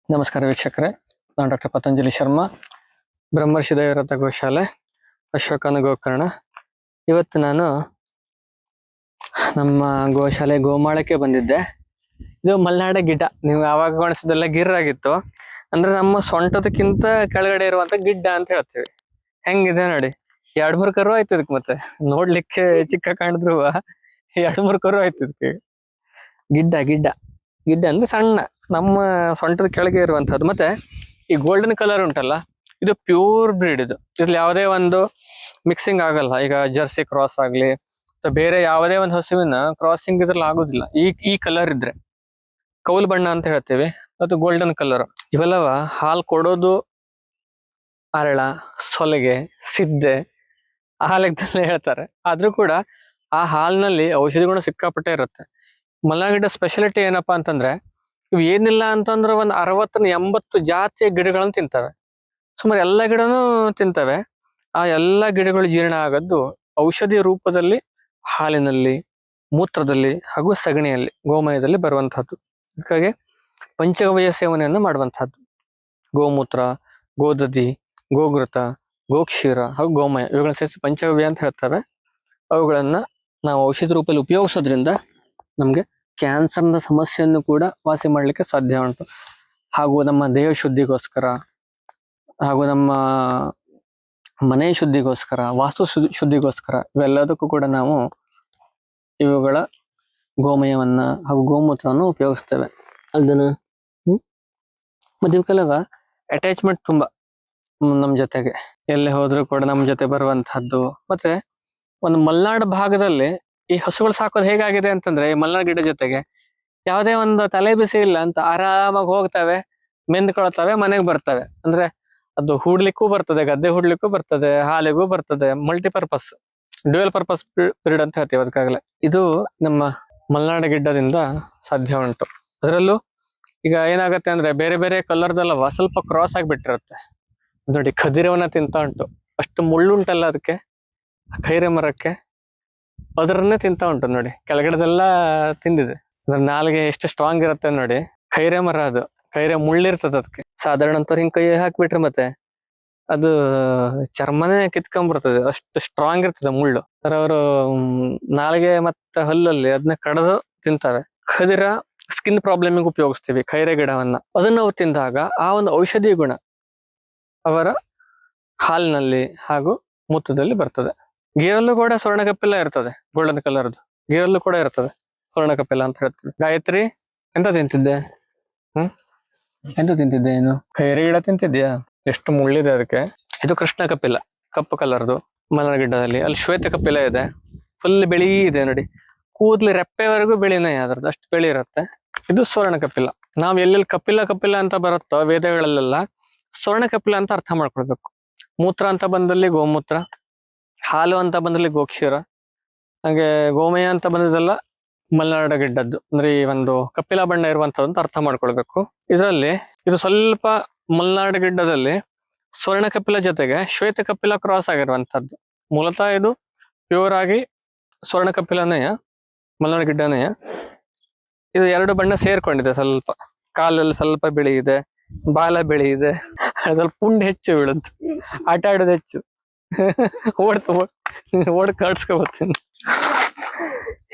ನಮಸ್ಕಾರ ವೀಕ್ಷಕರೇ, ನಾನು ಡಾಕ್ಟರ್ ಪತಂಜಲಿ ಶರ್ಮಾ, ಬ್ರಹ್ಮರ್ಷಿ ದೈವರಥ ಗೋಶಾಲೆ, ಅಶೋಕನ ಗೋಕರ್ಣ. ಇವತ್ತು ನಾನು ನಮ್ಮ ಗೋಶಾಲೆ ಗೋಮಾಳಕ್ಕೆ ಬಂದಿದ್ದೆ. ಇದು ಮಲೆನಾಡ ಗಿಡ್ಡ. ನೀವು ಯಾವಾಗ ಕಾಣಿಸೋದೆಲ್ಲ ಗಿರ್ರಾಗಿತ್ತು, ಅಂದ್ರೆ ನಮ್ಮ ಸೊಂಟದಕ್ಕಿಂತ ಕೆಳಗಡೆ ಇರುವಂತ ಗಿಡ್ಡ ಅಂತ ಹೇಳ್ತೀವಿ. ಹೆಂಗಿದೆ ನೋಡಿ, 2-3 ಕರು ಆಯ್ತು ಇದಕ್ಕೆ. ಮತ್ತೆ ನೋಡ್ಲಿಕ್ಕೆ ಚಿಕ್ಕ ಕಾಣಿದ್ರು 2-3 ಕರು ಆಯ್ತು ಇದಕ್ಕೆ. ಗಿಡ್ಡ ಗಿಡ್ಡ ಗಿಡ್ಡ ಅಂದ್ರೆ ಸಣ್ಣ, ನಮ್ಮ ಸೊಂಟದ ಕೆಳಗೆ ಇರುವಂತಹದ್ದು. ಮತ್ತೆ ಈ ಗೋಲ್ಡನ್ ಕಲರ್ ಉಂಟಲ್ಲ, ಇದು ಪ್ಯೂರ್ ಬ್ರೀಡ್. ಇದ್ರಲ್ಲಿ ಯಾವುದೇ ಒಂದು ಮಿಕ್ಸಿಂಗ್ ಆಗಲ್ಲ. ಈಗ ಜರ್ಸಿ ಕ್ರಾಸ್ ಆಗ್ಲಿ ಅಥವಾ ಬೇರೆ ಯಾವುದೇ ಒಂದು ಹಸುವಿನ ಕ್ರಾಸಿಂಗ್ ಇದ್ರಲ್ಲಿ ಆಗುದಿಲ್ಲ. ಈ ಕಲರ್ ಇದ್ರೆ ಕೌಲ್ ಬಣ್ಣ ಅಂತ ಹೇಳ್ತೀವಿ, ಮತ್ತು ಗೋಲ್ಡನ್ ಕಲರ್. ಇವೆಲ್ಲವ ಹಾಲು ಕೊಡೋದು ಅರಳ, ಸೊಲಗೆ, ಸಿದ್ದೆ ಆ ಲೆಕ್ಕದಲ್ಲೇ ಹೇಳ್ತಾರೆ. ಆದ್ರೂ ಕೂಡ ಆ ಹಾಲಿನಲ್ಲಿ ಔಷಧಿ ಗುಣ ಸಿಕ್ಕಾಪಟ್ಟೆ ಇರುತ್ತೆ. ಮಲೆನಾಡು ಗಿಡ್ಡ ಸ್ಪೆಷಾಲಿಟಿ ಏನಪ್ಪಾ ಅಂತಂದ್ರೆ, ಇವು ಏನಿಲ್ಲ ಅಂತಂದ್ರೆ ಒಂದು 60-80 ಜಾತಿಯ ಗಿಡಗಳನ್ನು ತಿಂತವೆ. ಸುಮಾರು ಎಲ್ಲ ಗಿಡನೂ ತಿಂತವೆ. ಆ ಎಲ್ಲ ಗಿಡಗಳು ಜೀರ್ಣ ಆಗೋದು ಔಷಧಿ ರೂಪದಲ್ಲಿ ಹಾಲಿನಲ್ಲಿ, ಮೂತ್ರದಲ್ಲಿ ಹಾಗೂ ಸಗಣಿಯಲ್ಲಿ, ಗೋಮಯದಲ್ಲಿ ಬರುವಂತಹದ್ದು. ಅದಕ್ಕಾಗಿ ಪಂಚಗವ್ಯ ಸೇವನೆಯನ್ನು ಮಾಡುವಂತಹದ್ದು. ಗೋಮೂತ್ರ, ಗೋದಧಿ, ಗೋಘೃತ, ಗೋಕ್ಷೀರ ಹಾಗೂ ಗೋಮಯ ಇವುಗಳನ್ನ ಸೇರಿಸಿ ಪಂಚಗವ್ಯ ಅಂತ ಹೇಳ್ತವೆ. ಅವುಗಳನ್ನ ನಾವು ಔಷಧಿ ರೂಪದಲ್ಲಿ ಉಪಯೋಗಿಸೋದ್ರಿಂದ ನಮ್ಗೆ ಕ್ಯಾನ್ಸರ್ನ ಸಮಸ್ಯೆಯನ್ನು ಕೂಡ ವಾಸಿ ಮಾಡ್ಲಿಕ್ಕೆ ಸಾಧ್ಯ ಉಂಟು. ಹಾಗೂ ನಮ್ಮ ದೇಹ ಶುದ್ಧಿಗೋಸ್ಕರ, ಹಾಗೂ ನಮ್ಮ ಮನೆ ಶುದ್ಧಿಗೋಸ್ಕರ, ವಾಸ್ತು ಶುದ್ಧಿಗೋಸ್ಕರ, ಇವೆಲ್ಲದಕ್ಕೂ ಕೂಡ ನಾವು ಇವುಗಳ ಗೋಮಯವನ್ನ ಹಾಗೂ ಗೋಮೂತ್ರವನ್ನು ಉಪಯೋಗಿಸ್ತೇವೆ. ಅದನ್ನು ಮತ್ತೆ ಇವಕ್ಕೆಲ್ಲವ ಅಟ್ಯಾಚ್ಮೆಂಟ್ ತುಂಬಾ ನಮ್ ಜೊತೆಗೆ, ಎಲ್ಲೇ ಹೋದ್ರೂ ಕೂಡ ನಮ್ ಜೊತೆ ಬರುವಂತಹದ್ದು. ಮತ್ತೆ ಒಂದು ಮಲೆನಾಡು ಭಾಗದಲ್ಲಿ ಈ ಹಸುಗಳು ಸಾಕೋದು ಹೇಗಾಗಿದೆ ಅಂತಂದ್ರೆ, ಈ ಮಲೆನಾಡು ಗಿಡ ಜೊತೆಗೆ ಯಾವುದೇ ಒಂದು ತಲೆ ಬಿಸಿ ಇಲ್ಲ ಅಂತ ಆರಾಮಾಗಿ ಹೋಗ್ತವೆ, ಮೆಂದ್ಕೊಳ್ತವೆ, ಮನೆಗೆ ಬರ್ತವೆ. ಅಂದ್ರೆ ಅದು ಹೂಡ್ಲಿಕ್ಕೂ ಬರ್ತದೆ, ಗದ್ದೆ ಹೂಡ್ಲಿಕ್ಕೂ ಬರ್ತದೆ, ಹಾಲಿಗೂ ಬರ್ತದೆ. ಮಲ್ಟಿಪರ್ಪಸ್, ಡ್ಯೂಯಲ್ ಪರ್ಪಸ್ ಬ್ರೀಡ್ ಅಂತ ಹೇಳ್ತೀವಿ ಅದಕ್ಕಾಗಲೇ. ಇದು ನಮ್ಮ ಮಲೆನಾಡು ಗಿಡ್ಡದಿಂದ ಸಾಧ್ಯ ಉಂಟು. ಅದರಲ್ಲೂ ಈಗ ಏನಾಗತ್ತೆ ಅಂದ್ರೆ, ಬೇರೆ ಬೇರೆ ಕಲರ್ದಲ್ಲವ ಸ್ವಲ್ಪ ಕ್ರಾಸ್ ಆಗಿಬಿಟ್ಟಿರುತ್ತೆ ನೋಡಿ. ಖದಿರವನ್ನ ತಿಂತ ಉಂಟು, ಅಷ್ಟು ಮುಳ್ಳುಂಟಲ್ಲ ಅದಕ್ಕೆ, ಖೈರೆ ಮರಕ್ಕೆ, ಅದರನ್ನೇ ತಿಂತ ಉಂಟು ನೋಡಿ. ಕೆಳಗಡೆದೆಲ್ಲ ತಿಂದಿದೆ. ಅದ್ರ ನಾಲ್ಗೆ ಎಷ್ಟು ಸ್ಟ್ರಾಂಗ್ ಇರುತ್ತೆ ನೋಡಿ. ಖೈರೆ ಮರ ಅದು, ಖೈರೆ ಮುಳ್ಳಿರ್ತದೆ ಅದಕ್ಕೆ. ಸಾಧಾರಣ ಅಂತವ್ರು ಹಿಂಗ್ ಕೈ ಹಾಕ್ಬಿಟ್ರೆ ಮತ್ತೆ ಅದು ಚರ್ಮನೇ ಕಿತ್ಕೊಂಡ್ಬರ್ತದೆ, ಅಷ್ಟು ಸ್ಟ್ರಾಂಗ್ ಇರ್ತದೆ ಮುಳ್ಳು. ಅವರು ನಾಲ್ಗೆ ಮತ್ತೆ ಹಲ್ಲಲ್ಲಿ ಅದನ್ನ ಕಡದು ತಿಂತಾರೆ. ಖದಿರ ಸ್ಕಿನ್ ಪ್ರಾಬ್ಲಮಿಗೆ ಉಪಯೋಗಿಸ್ತೀವಿ ಖೈರೆ ಗಿಡವನ್ನ. ಅದನ್ನ ಅವ್ರು ತಿಂದಾಗ ಆ ಒಂದು ಔಷಧಿ ಗುಣ ಅವರ ಹಾಲಿನಲ್ಲಿ ಹಾಗೂ ಮೂತ್ರದಲ್ಲಿ ಬರ್ತದೆ. ಗೀರಲ್ಲೂ ಕೂಡ ಸ್ವರ್ಣ ಕಪಿಲ ಇರ್ತದೆ, ಗೋಲ್ಡನ್ ಕಲರ್ದು ಗೀರಲ್ಲೂ ಕೂಡ ಇರ್ತದೆ ಸ್ವರ್ಣ ಕಪಿಲ ಅಂತ ಹೇಳ್ತೀವಿ. ಗಾಯತ್ರಿ, ಎಂತ ತಿಂತಿದ್ದೆ? ಎಂತ ತಿಂತಿದ್ದೆ ಏನು? ಖೈರೆ ಗಿಡ ತಿಂತಿದ್ಯಾ? ಎಷ್ಟು ಮುಳ್ಳಿದೆ ಅದಕ್ಕೆ. ಇದು ಕೃಷ್ಣ ಕಪಿಲ, ಕಪ್ಪು ಕಲರ್ದು ಮಲೆನಾಡು ಗಿಡ್ಡದಲ್ಲಿ. ಅಲ್ಲಿ ಶ್ವೇತ ಕಪಿಲ ಇದೆ, ಫುಲ್ ಬಿಳಿ ಇದೆ ನೋಡಿ. ಕೂದ್ಲು ರೆಪ್ಪೆವರೆಗೂ ಬಿಳಿನೇ ಅದ್ರದ್ದು, ಅಷ್ಟು ಬಿಳಿ ಇರುತ್ತೆ. ಇದು ಸ್ವರ್ಣ ಕಪಿಲ. ನಾವ್ ಎಲ್ಲೆಲ್ಲಿ ಕಪಿಲ ಕಪಿಲ ಅಂತ ಬರುತ್ತೋ ವೇದಗಳಲ್ಲೆಲ್ಲ ಸ್ವರ್ಣ ಕಪಿಲ ಅಂತ ಅರ್ಥ ಮಾಡ್ಕೊಳ್ಬೇಕು. ಮೂತ್ರ ಅಂತ ಬಂದಲ್ಲಿ ಗೋಮೂತ್ರ, ಹಾಲು ಅಂತ ಬಂದಲ್ಲಿ ಗೋಕ್ಷೀರ, ಹಾಗೆ ಗೋಮಯ ಅಂತ ಬಂದದೆಲ್ಲ ಮಲೆನಾಡು ಗಿಡ್ಡದ್ದು. ಅಂದ್ರೆ ಈ ಒಂದು ಕಪಿಲ ಬಣ್ಣ ಇರುವಂತದ್ದು ಅಂತ ಅರ್ಥ ಮಾಡ್ಕೊಳ್ಬೇಕು. ಇದರಲ್ಲಿ ಇದು ಸ್ವಲ್ಪ ಮಲೆನಾಡು ಗಿಡ್ಡದಲ್ಲಿ ಸ್ವರ್ಣ ಕಪಿಲ ಜೊತೆಗೆ ಶ್ವೇತ ಕಪಿಲ ಕ್ರಾಸ್ ಆಗಿರುವಂತದ್ದು. ಮೂಲತಃ ಇದು ಪ್ಯೂರ್ ಆಗಿ ಸ್ವರ್ಣ ಕಪಿಲನೆಯ, ಮಲೆನಾಡು ಗಿಡ್ಡನೆಯ. ಇದು 2 ಬಣ್ಣ ಸೇರ್ಕೊಂಡಿದೆ. ಸ್ವಲ್ಪ ಕಾಲಲ್ಲಿ ಸ್ವಲ್ಪ ಬಿಳಿ ಇದೆ, ಬಾಲ ಬಿಳಿ ಇದೆ, ಸ್ವಲ್ಪ ಪುಂಡ್ ಹೆಚ್ಚು ಬೀಳುತ್ತೆ, ಆಟ ಆಡೋದು ಹೆಚ್ಚು. ಓಡ್ ಕಾಡ್ಸ್ಕೊಬರ್ತೀನಿ.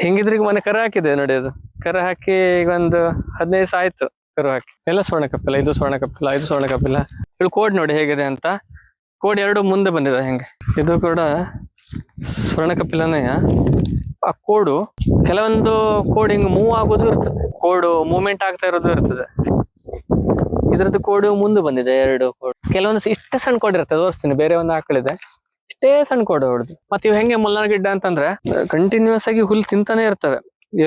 ಹಿಂಗಿದ್ರಿಗೆ ಮನೆ ಕರ ಹಾಕಿದೆ ನೋಡಿ. ಅದು ಕರ ಹಾಕಿ ಈಗ ಒಂದು 15 ದಿವಸ ಆಯ್ತು ಕರು ಹಾಕಿ. ಎಲ್ಲ ಸ್ವರ್ಣ ಕಪಿಲ, ಇದು ಸ್ವರ್ಣ ಕಪಿಲ, ಇದು ಸ್ವರ್ಣ ಕಪಿಲ. ಇದು ಕೋಡ್ ನೋಡಿ ಹೇಗಿದೆ ಅಂತ. ಕೋಡ್ 2 ಮುಂದೆ ಬಂದಿದೆ ಹೆಂಗೆ. ಇದು ಕೂಡ ಸ್ವರ್ಣ ಕಪಿಲನೆಯ. ಆ ಕೋಡು ಕೆಲವೊಂದು ಕೋಡ್ ಹಿಂಗ್ ಮೂವ್ ಆಗೋದು ಇರ್ತದೆ, ಕೋಡು ಮೂವ್ಮೆಂಟ್ ಆಗ್ತಾ ಇರೋದು ಇರ್ತದೆ. ಇದ್ರದ್ದು ಕೋಡು ಮುಂದೆ ಬಂದಿದೆ 2 ಕೋಡ್. ಕೆಲವೊಂದು ಇಷ್ಟೇ ಸಣ್ಣ ಕೋಡ್ ಇರ್ತದೆ, ತೋರಿಸ್ತೀನಿ. ಬೇರೆ ಒಂದು ಆಕಳಿದೆ, ಇಷ್ಟೇ ಸಣ್ಣ ಕೋಡು ಹೊಡೆದು. ಮತ್ತೆ ಇವ್ ಹೆಂಗೆ ಮಲೆನಾಡು ಗಿಡ್ಡ ಅಂತಂದ್ರೆ ಕಂಟಿನ್ಯೂಸ್ ಆಗಿ ಹುಲ್ ತಿಂತಾನೆ ಇರ್ತವೆ.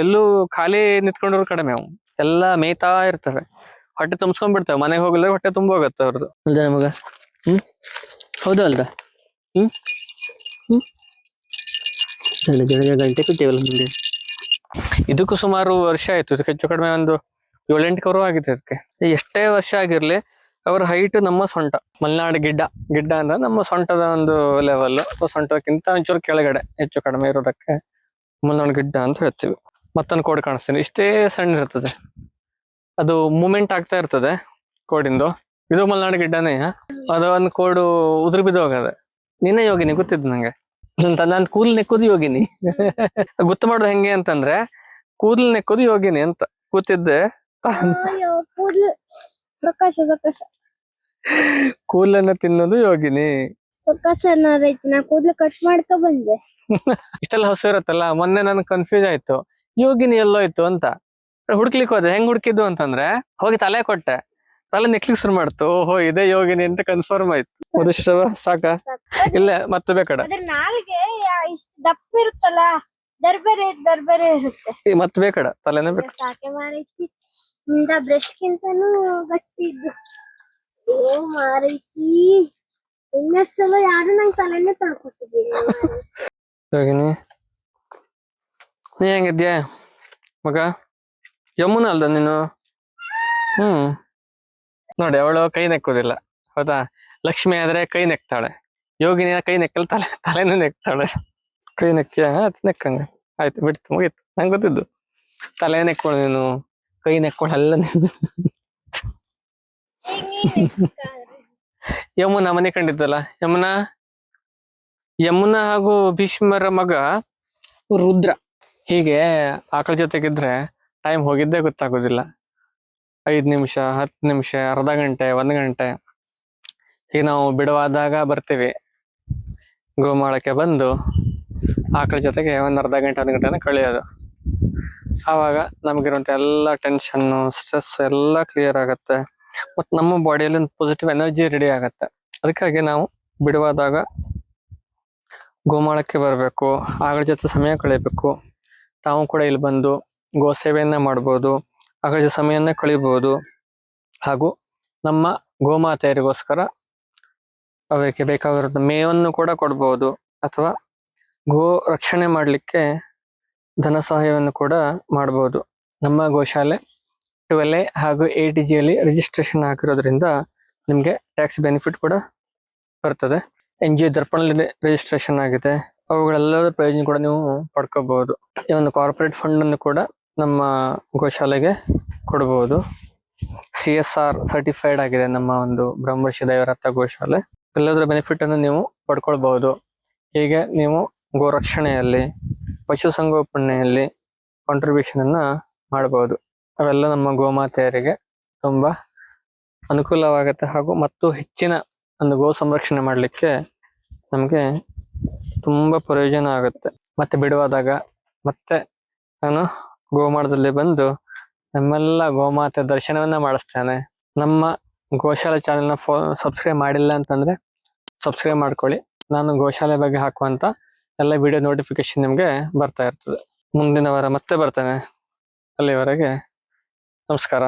ಎಲ್ಲೂ ಖಾಲಿ ನಿಂತ್ಕೊಂಡ್ರು ಕಡಿಮೆ, ಅವು ಎಲ್ಲ ಮೇಯ್ತಾ ಇರ್ತವೆ. ಹೊಟ್ಟೆ ತುಂಬಿಸ್ಕೊಂಡ್ಬಿಡ್ತವೆ. ಮನೆಗೆ ಹೋಗಿಲ್ಲ ಹೊಟ್ಟೆ ತುಂಬ ಹೋಗುತ್ತೆ ಅವ್ರದ್ದು. ಅಲ್ದ ನಮಗ ಹೌದಾ ಅಲ್ದ ಗಂಟೆ ಕೂತೀವಲ್ಲ ಮುಂದೆ. ಇದಕ್ಕೂ ಸುಮಾರು ವರ್ಷ ಆಯ್ತು. ಇದಕ್ಕೆ ಹೆಚ್ಚು ಕಡಿಮೆ ಒಂದು 7-8 ಕರು ಆಗಿದೆ ಅದಕ್ಕೆ. ಎಷ್ಟೇ ವರ್ಷ ಆಗಿರ್ಲಿ ಅವರ ಹೈಟ್ ನಮ್ಮ ಸೊಂಟ. ಮಲೆನಾಡು ಗಿಡ್ಡ, ಗಿಡ್ಡ ಅಂದ್ರೆ ನಮ್ಮ ಸೊಂಟದ ಒಂದು ಲೆವೆಲ್, ಅಥವಾ ಸೊಂಟಕ್ಕಿಂತ ಒಂಚೂರು ಕೆಳಗಡೆ ಹೆಚ್ಚು ಕಡಿಮೆ ಇರೋದಕ್ಕೆ ಮಲೆನಾಡು ಗಿಡ್ಡ ಅಂತ ಹೇಳ್ತೀವಿ. ಮತ್ತೊಂದು ಕೋಡ್ ಕಾಣಿಸ್ತೀನಿ, ಇಷ್ಟೇ ಸಣ್ಣ ಇರ್ತದೆ. ಅದು ಮೂಮೆಂಟ್ ಆಗ್ತಾ ಇರ್ತದೆ. ಕೋಡಿಂದು. ಇದು ಮಲೆನಾಡು ಗಿಡ್ಡನೇ. ಅದು ಒಂದು ಕೋಡು ಉದುರು ಬಿದ್ದು ಹೋಗದೆ. ನೀನೇ ಯೋಗಿನಿ ಗೊತ್ತಿದ್ದು ನಂಗೆ. ನಾನು ಕೂದಲು ನೆಕ್ಕೋದು ಯೋಗಿನಿ. ಗೊತ್ತು ಮಾಡೋದು ಹೆಂಗೆ ಅಂತಂದ್ರೆ ಕೂದಲು ನೆಕ್ಕೋದು ಯೋಗಿನಿ ಅಂತ ಕೂತಿದ್ದೆ. ಕೂದಲನ್ನ ತಿನ್ನೋದು ಯೋಗಿನಿ. ಕೂದಲು ಕಟ್ ಮಾಡ್ಕೊ ಬಂದೆ. ಇಷ್ಟೆಲ್ಲ ಹೊಸ ಇರುತ್ತಲ್ಲ, ಮೊನ್ನೆ ನನ್ ಕನ್ಫ್ಯೂಸ್ ಆಯ್ತು ಯೋಗಿನಿ ಎಲ್ಲೋಯ್ತು ಅಂತ. ಹುಡ್ಕ್ಲಿಕ್ಕೆ ಹೋದೆ. ಹೆಂಗ್ ಹುಡುಕಿದ್ದು ಅಂತಂದ್ರೆ ಹೋಗಿ ತಲೆ ಕೊಟ್ಟೆ, ತಲೆ ನೆಕ್ಲಿಕ್ ಶುರು ಮಾಡ್ತು. ಓಹೋ ಇದೇ ಯೋಗಿನಿ ಅಂತ ಕನ್ಫರ್ಮ್ ಆಯ್ತು. ಮುದಿಶ್ರವ ಸಾಕ ಇಲ್ಲ ಮತ್ತೆ ಬೇಕಡ ನಾಲ್ಗೆ ಇಷ್ಟು ದಪ್ಪ ಇರುತ್ತಲ್ಲ, ದರ್ಬೇರೆ ಇರುತ್ತೆ. ಮತ್ತೆ ಬೇಕಡ ತಲೆನೇ ಬೇಕು. ಸಾಕೆ ಮಾರೈತಿ ಬ್ರಷ್ ಗಿಂತನೂ ಗಟ್ಟಿ ಇದ್ದು. ಓ ಮಾರೈತಿ ಇನ್ನೊಂದ್ಸಲ ಯಾರು ನಂಗೆ ತಲೆನೇ ತೊಳ್ಕೊಟ್ಟಿದ್ದೀನಿ. ಯೋಗಿನಿ ನೀ ಹೆಂಗಿದ್ಯಾ ಮಗ? ಯಮುನಾ ಅಲ್ದ ನೀನು? ನೋಡಿ ಅವಳು ಕೈ ನೆಕ್ಕೋದಿಲ್ಲ, ಹೌದಾ? ಲಕ್ಷ್ಮಿ ಆದ್ರೆ ಕೈ ನೆಕ್ತಾಳೆ, ಯೋಗಿನಿಯ ಕೈ ನೆಕ್ಕಲ್ ತಲೆನೂ ನೆಕ್ತಾಳೆ. ಕೈ ನೆಕ್ತಿಯ? ನೆಕ್ಕಂಗ ಆಯ್ತು, ಬಿಡ್ತು, ಮುಗೀತು. ನಂಗೆ ಗೊತ್ತಿದ್ದು ತಲೆ ನೆಕ್ಕೊಳ್ಳು ನೀನು, ಕೈ ನೆಕ್ಕೊಳ್ಳಲ್ಲ ನೀನು. ಯಮುನಾ ಮನೆ ಕಂಡಿದ್ದಲ್ಲ, ಯಮುನಾ ಹಾಗೂ ಭೀಷ್ಮರ ಮಗ ರುದ್ರ. ಹೀಗೆ ಆಕಳ ಜೊತೆಗಿದ್ರೆ ಟೈಮ್ ಹೋಗಿದ್ದೇ ಗೊತ್ತಾಗೋದಿಲ್ಲ. 5 ನಿಮಿಷ, 10 ನಿಮಿಷ, ಅರ್ಧ ಗಂಟೆ, 1 ಗಂಟೆ. ಈಗ ನಾವು ಬಿಡುವಾದಾಗ ಬರ್ತೀವಿ, ಗೋಮಾಳಕ್ಕೆ ಬಂದು ಆಕಳ ಜೊತೆಗೆ ಒಂದು ಅರ್ಧ ಗಂಟೆ 1 ಗಂಟೆನ ಕಳೆಯೋದು. ಆವಾಗ ನಮಗಿರುವಂತ ಎಲ್ಲ ಟೆನ್ಷನ್ನು, ಸ್ಟ್ರೆಸ್ ಎಲ್ಲ ಕ್ಲಿಯರ್ ಆಗತ್ತೆ. ಮತ್ತು ನಮ್ಮ ಬಾಡಿಯಲ್ಲಿ ಒಂದು ಪಾಸಿಟಿವ್ ಎನರ್ಜಿ ರೆಡಿ ಆಗತ್ತೆ. ಅದಕ್ಕಾಗಿ ನಾವು ಬಿಡುವಾದಾಗ ಗೋಮಾಳಕ್ಕೆ ಬರಬೇಕು, ಆಕಳ ಜೊತೆ ಸಮಯ ಕಳಿಬೇಕು. ತಾವು ಕೂಡ ಇಲ್ಲಿ ಬಂದು ಗೋ ಸೇವೆಯನ್ನ ಮಾಡ್ಬೋದು, ಆಕಳ ಜೊತೆ ಸಮಯನ್ನ ಕಳಿಬಹುದು. ಹಾಗೂ ನಮ್ಮ ಗೋಮಾತೆಯರಿಗೋಸ್ಕರ ಅವರಿಗೆ ಬೇಕಾಗಿರೋ ಮೇವನ್ನು ಕೂಡ ಕೊಡ್ಬೋದು, ಅಥವಾ ಗೋ ರಕ್ಷಣೆ ಮಾಡಲಿಕ್ಕೆ ಧನ ಸಹಾಯವನ್ನು ಕೂಡ ಮಾಡಬಹುದು. ನಮ್ಮ ಗೋಶಾಲೆ 12A ಹಾಗೂ ATG ಅಲ್ಲಿ ರಿಜಿಸ್ಟ್ರೇಷನ್ ಆಗಿರೋದ್ರಿಂದ ನಿಮಗೆ ಟ್ಯಾಕ್ಸ್ ಬೆನಿಫಿಟ್ ಕೂಡ ಬರ್ತದೆ. NGO ದರ್ಪಣದಲ್ಲಿ ರಿಜಿಸ್ಟ್ರೇಷನ್ ಆಗಿದೆ. ಅವುಗಳೆಲ್ಲದರ ಪ್ರಯೋಜನ ಕೂಡ ನೀವು ಪಡ್ಕೋಬಹುದು. ಈ ಒಂದು ಕಾರ್ಪೊರೇಟ್ ಫಂಡ್ ಅನ್ನು ಕೂಡ ನಮ್ಮ ಗೋಶಾಲೆಗೆ ಕೊಡಬಹುದು. CSR ಸರ್ಟಿಫೈಡ್ ಆಗಿದೆ ನಮ್ಮ ಒಂದು ಬ್ರಹ್ಮರ್ಷಿ ದೈವರಥ ಗೋಶಾಲೆ. ಎಲ್ಲದರ ಬೆನಿಫಿಟ್ ಅನ್ನು ನೀವು ಪಡ್ಕೊಳ್ಬಹುದು. ಹೀಗೆ ನೀವು ಗೋರಕ್ಷಣೆಯಲ್ಲಿ, ಪಶುಸಂಗೋಪನೆಯಲ್ಲಿ ಕಾಂಟ್ರಿಬ್ಯೂಷನ್ ಅನ್ನ ಮಾಡಬಹುದು. ಅವೆಲ್ಲ ನಮ್ಮ ಗೋಮಾತೆಯರಿಗೆ ತುಂಬಾ ಅನುಕೂಲವಾಗುತ್ತೆ, ಹಾಗೂ ಮತ್ತು ಹೆಚ್ಚಿನ ಒಂದು ಗೋ ಸಂರಕ್ಷಣೆ ಮಾಡಲಿಕ್ಕೆ ನಮಗೆ ತುಂಬಾ ಪ್ರಯೋಜನ ಆಗುತ್ತೆ. ಮತ್ತೆ ಬಿಡುವಾದಾಗ ಮತ್ತೆ ನಾನು ಗೋಮಾಳದಲ್ಲಿ ಬಂದು ನಮ್ಮೆಲ್ಲ ಗೋಮಾತೆ ದರ್ಶನವನ್ನ ಮಾಡಿಸ್ತೇನೆ. ನಮ್ಮ ಗೋಶಾಲೆ ಚಾನೆಲ್ನ ಸಬ್ಸ್ಕ್ರೈಬ್ ಮಾಡಿಲ್ಲ ಅಂತಂದ್ರೆ ಸಬ್ಸ್ಕ್ರೈಬ್ ಮಾಡ್ಕೊಳ್ಳಿ. ನಾನು ಗೋಶಾಲೆ ಬಗ್ಗೆ ಹಾಕುವಂತ ಎಲ್ಲ ವಿಡಿಯೋ ನೋಟಿಫಿಕೇಶನ್ ನಿಮ್ಗೆ ಬರ್ತಾ ಇರ್ತದೆ. ಮುಂದಿನ ವಾರ ಮತ್ತೆ ಬರ್ತೇನೆ. ಅಲ್ಲಿವರೆಗೆ ನಮಸ್ಕಾರ.